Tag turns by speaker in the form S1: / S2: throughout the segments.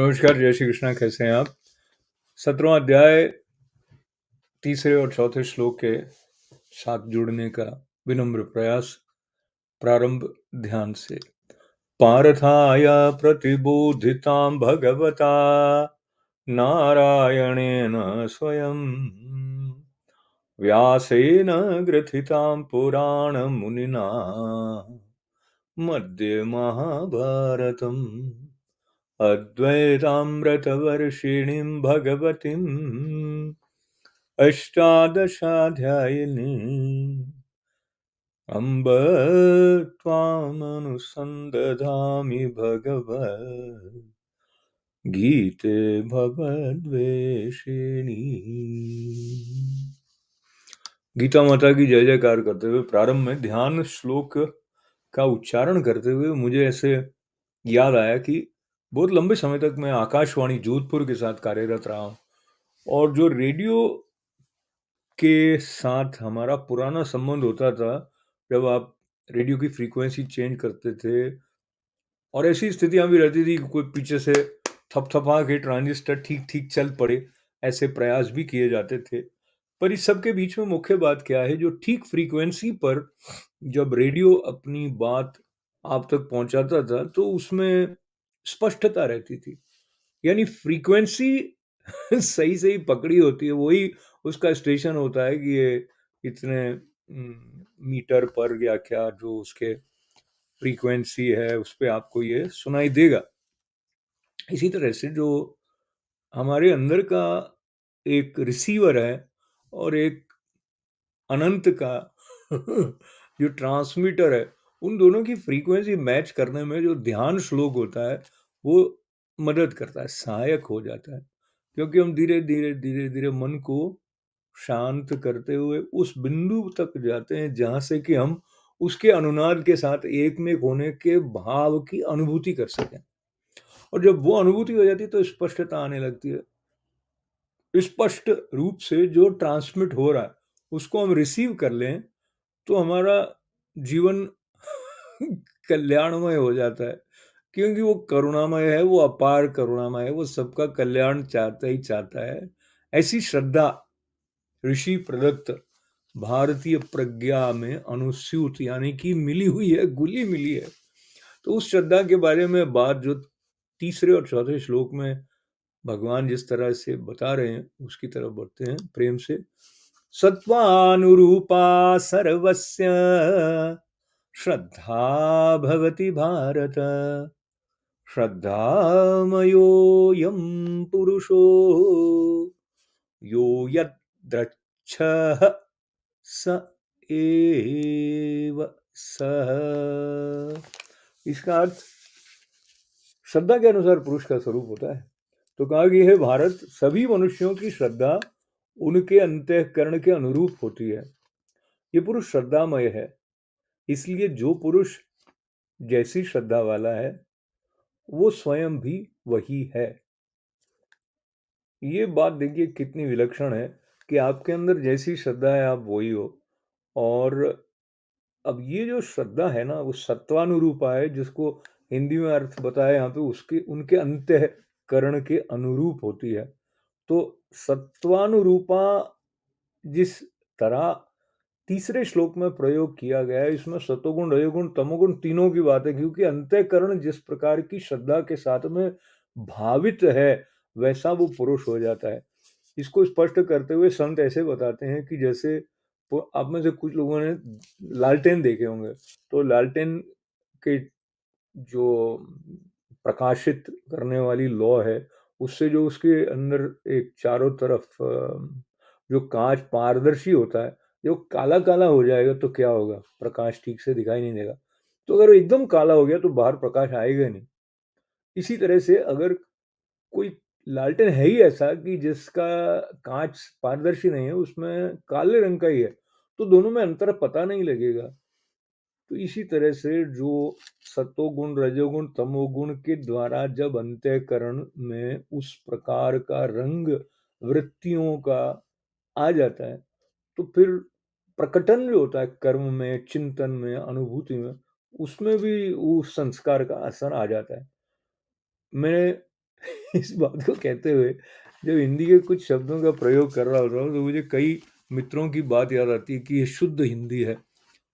S1: नमस्कार, जय श्री कृष्णा। कैसे हैं आप? 17वां अध्याय तीसरे और चौथे श्लोक के साथ जुड़ने का विनम्र प्रयास। प्रारंभ ध्यान से। पार्थाय प्रतिबोधितां भगवता नारायणेन स्वयं व्यासेन ग्रथितां पुराणमुनिना मध्ये महाभारतम् अद्वैतामृतवर्षिणीं भगवतीम् अष्टादशाध्यायिनीम् अम्ब त्वामनुसन्दधामि भगवद् गीते भगवद्वेषिणी। गीता माता की जय जयकार करते हुए प्रारंभ में ध्यान श्लोक का उच्चारण करते हुए मुझे ऐसे याद आया कि बहुत लंबे समय तक मैं आकाशवाणी जोधपुर के साथ कार्यरत रहा हूँ, और जो रेडियो के साथ हमारा पुराना संबंध होता था, जब आप रेडियो की फ्रीक्वेंसी चेंज करते थे और ऐसी स्थितियां भी रहती थी कि कोई पीछे से थपथपा के ट्रांजिस्टर ठीक ठीक चल पड़े, ऐसे प्रयास भी किए जाते थे। पर इस सब के बीच में मुख्य बात क्या है, जो ठीक फ्रीक्वेंसी पर जब रेडियो अपनी बात आप तक पहुंचाता था तो उसमें स्पष्टता रहती थी। यानी फ्रीक्वेंसी सही सही पकड़ी होती है, वही उसका स्टेशन होता है कि ये इतने मीटर पर या क्या जो उसके फ्रीक्वेंसी है उस पे आपको ये सुनाई देगा। इसी तरह से जो हमारे अंदर का एक रिसीवर है और एक अनंत का जो ट्रांसमीटर है, उन दोनों की फ्रीक्वेंसी मैच करने में जो ध्यान श्लोक होता है वो मदद करता है, सहायक हो जाता है। क्योंकि हम धीरे धीरे धीरे धीरे मन को शांत करते हुए उस बिंदु तक जाते हैं जहां से कि हम उसके अनुनाद के साथ एक में होने के भाव की अनुभूति कर सकें। और जब वो अनुभूति हो जाती है तो स्पष्टता आने लगती है। स्पष्ट रूप से जो ट्रांसमिट हो रहा है उसको हम रिसीव कर लें तो हमारा जीवन कल्याणमय हो जाता है। क्योंकि वो करुणामय है, वो अपार करुणामय है, वो सबका कल्याण चाहता ही चाहता है। ऐसी श्रद्धा ऋषि प्रदत्त भारतीय प्रज्ञा में अनुस्यूत यानी कि मिली हुई है, घुली मिली है। तो उस श्रद्धा के बारे में बात जो तीसरे और चौथे श्लोक में भगवान जिस तरह से बता रहे हैं उसकी तरफ बढ़ते हैं प्रेम से। सत्वानुरूपा सर्वस्य श्रद्धा भवति भारत श्रद्धामयोऽयं पुरुषो यो यद्रच्छः स एव सः। इसका अर्थ श्रद्धा के अनुसार पुरुष का स्वरूप होता है। तो कहा कि हे भारत, सभी मनुष्यों की श्रद्धा उनके अंतःकरण के अनुरूप होती है। ये पुरुष श्रद्धामय है, इसलिए जो पुरुष जैसी श्रद्धा वाला है वो स्वयं भी वही है। ये बात देखिए कितनी विलक्षण है कि आपके अंदर जैसी श्रद्धा है आप वही हो। और अब ये जो श्रद्धा है ना वो सत्वानुरूपा है, जिसको हिंदी में अर्थ बताया यहाँ पे उसके उनके अंतःकरण के अनुरूप होती है। तो सत्वानुरूपा जिस तरह तीसरे श्लोक में प्रयोग किया गया है, इसमें सतोगुण रजोगुण तमोगुण तीनों की बात है। क्योंकि अंतःकरण जिस प्रकार की श्रद्धा के साथ में भावित है वैसा वो पुरुष हो जाता है। इसको स्पष्ट करते हुए संत ऐसे बताते हैं कि जैसे आप में से कुछ लोगों ने लालटेन देखे होंगे, तो लालटेन के जो प्रकाशित करने वाली लौ है उससे जो उसके अंदर एक चारों तरफ जो कांच पारदर्शी होता है, जो काला काला हो जाएगा तो क्या होगा, प्रकाश ठीक से दिखाई नहीं देगा। तो अगर एकदम काला हो गया तो बाहर प्रकाश आएगा नहीं। इसी तरह से अगर कोई लालटेन है ही ऐसा कि जिसका कांच पारदर्शी नहीं है, उसमें काले रंग का ही है, तो दोनों में अंतर पता नहीं लगेगा। तो इसी तरह से जो सतोगुण रजोगुण तमोगुण के द्वारा जब अंतःकरण में उस प्रकार का रंग वृत्तियों का आ जाता है तो फिर प्रकटन जो होता है कर्म में, चिंतन में, अनुभूति में, उसमें भी उस संस्कार का असर आ जाता है। मैंने इस बात को कहते हुए जब हिंदी के कुछ शब्दों का प्रयोग कर रहा होता हूँ तो मुझे कई मित्रों की बात याद आती है कि ये शुद्ध हिंदी है,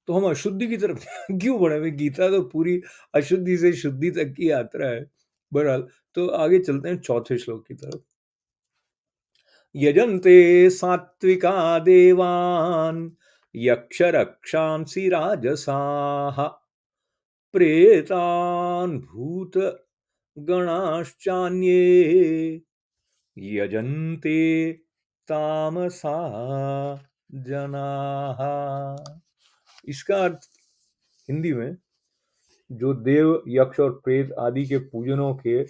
S1: तो हम अशुद्धि की तरफ क्यों बढ़े? भाई गीता तो पूरी अशुद्धि से शुद्धि तक की यात्रा है। बहरहाल, तो आगे चलते हैं चौथे श्लोक की तरफ। यजन्ते सात्विका देवान् यक्ष रक्षांसि राजसाः प्रेतान् भूत गणाश्चान्ये यजन्ते तामसा जनाः। इसका अर्थ हिंदी में, जो देव, यक्ष और प्रेत आदि के पूजनों के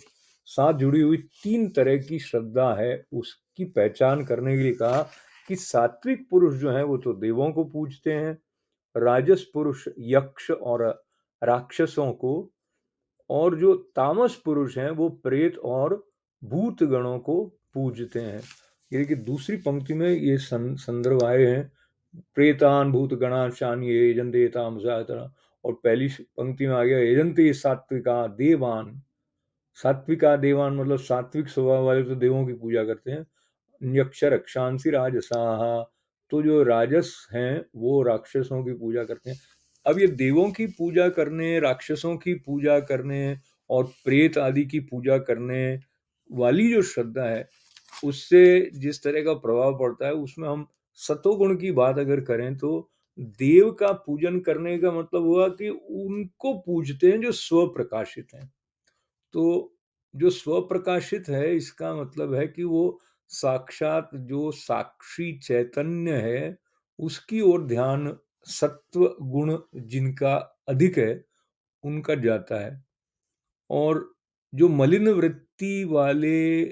S1: साथ जुड़ी हुई तीन तरह की श्रद्धा है, उसकी पहचान करने के लिए कहा कि सात्विक पुरुष जो है वो तो देवों को पूजते हैं, राजस पुरुष यक्ष और राक्षसों को, और जो तामस पुरुष हैं वो प्रेत और भूत गणों को पूजते हैं। ये कि दूसरी पंक्ति में ये संदर्भ आए हैं, प्रेतान भूत गणाशान ये यजन्ते तामसा, और पहली पंक्ति में आ गया यजन्ते सात्विका देवान। सात्विका देवान मतलब सात्विक स्वभाव वाले तो देवों की पूजा करते हैं। यक्ष रक्षांसि राजसाः, तो जो राजस हैं वो राक्षसों की पूजा करते हैं। अब ये देवों की पूजा करने, राक्षसों की पूजा करने और प्रेत आदि की पूजा करने वाली जो श्रद्धा है, उससे जिस तरह का प्रभाव पड़ता है, उसमें हम सतोगुण की बात अगर करें तो देव का पूजन करने का मतलब हुआ कि उनको पूजते हैं जो स्वप्रकाशित हैं। तो जो स्वप्रकाशित है इसका मतलब है कि वो साक्षात जो साक्षी चैतन्य है उसकी ओर ध्यान, सत्व गुण जिनका अधिक है उनका जाता है। और जो मलिन वृत्ति वाले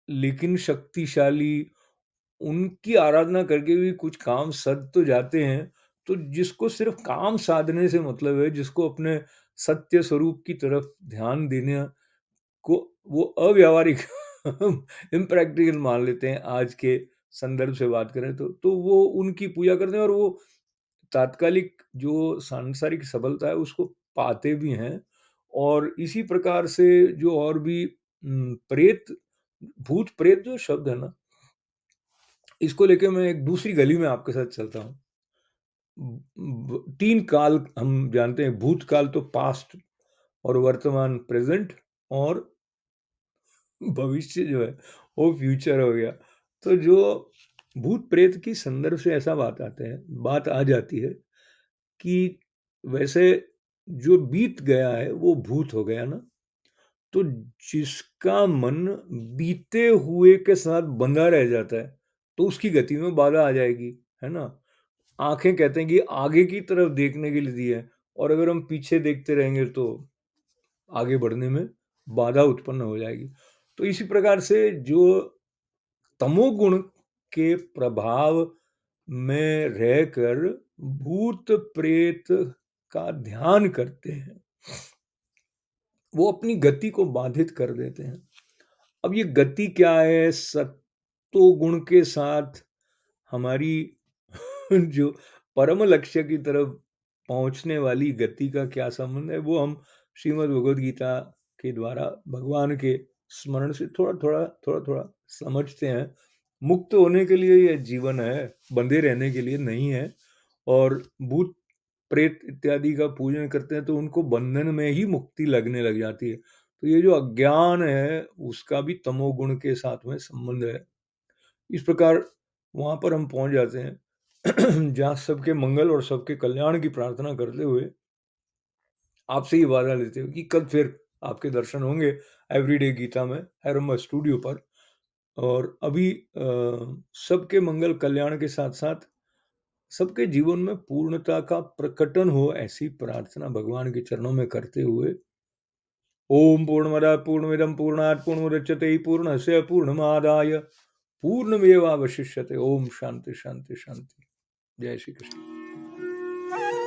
S1: लेकिन शक्तिशाली, उनकी आराधना करके भी कुछ काम सध तो जाते हैं। तो जिसको सिर्फ काम साधने से मतलब है, जिसको अपने सत्य स्वरूप की तरफ ध्यान देने को वो अव्यावहारिक इम्प्रैक्टिकल मान लेते हैं, आज के संदर्भ से बात करें तो वो उनकी पूजा करते हैं और वो तात्कालिक जो सांसारिक सफलता है उसको पाते भी हैं। और इसी प्रकार से जो और भी प्रेत, भूत प्रेत जो शब्द है ना, इसको लेके मैं एक दूसरी गली में आपके साथ चलता हूँ। तीन काल हम जानते हैं, भूतकाल तो पास्ट, और वर्तमान प्रेजेंट, और भविष्य जो है वो फ्यूचर हो गया। तो जो भूत प्रेत की संदर्भ से ऐसा बात आ जाती है कि वैसे जो बीत गया है वो भूत हो गया ना, तो जिसका मन बीते हुए के साथ बंधा रह जाता है तो उसकी गति में बाधा आ जाएगी, है ना। आंखें कहते हैं कि आगे की तरफ देखने के लिए दी है, और अगर हम पीछे देखते रहेंगे तो आगे बढ़ने में बाधा उत्पन्न हो जाएगी। तो इसी प्रकार से जो तमोगुण के प्रभाव में रहकर भूत प्रेत का ध्यान करते हैं, वो अपनी गति को बाधित कर देते हैं। अब ये गति क्या है? सत्तो गुण के साथ हमारी जो परम लक्ष्य की तरफ पहुंचने वाली गति का क्या संबंध है, वो हम श्रीमद् भगवद गीता के द्वारा भगवान के स्मरण से थोड़ा थोड़ा समझते हैं। मुक्त होने के लिए यह जीवन है, बंधे रहने के लिए नहीं है। और भूत प्रेत इत्यादि का पूजन करते हैं तो उनको बंधन में ही मुक्ति लगने लग जाती है। तो ये जो अज्ञान है उसका भी तमोगुण के साथ में संबंध है। इस प्रकार वहां पर हम पहुंच जाते हैं जहां सबके मंगल और सबके कल्याण की प्रार्थना करते हुए आपसे ही वादा लेते हुए कि कल फिर आपके दर्शन होंगे एवरीडे गीता में हैरम्बा स्टूडियो पर। और अभी सबके मंगल कल्याण के साथ साथ सबके जीवन में पूर्णता का प्रकटन हो, ऐसी प्रार्थना भगवान के चरणों में करते हुए ओम पूर्णमदः पूर्णमिदं पूर्णात् पूर्णमुदच्यते पूर्णस्य पूर्णमादाय पूर्णमेवावशिष्यते। ओम शांति शांति शांति। जय श्री कृष्ण।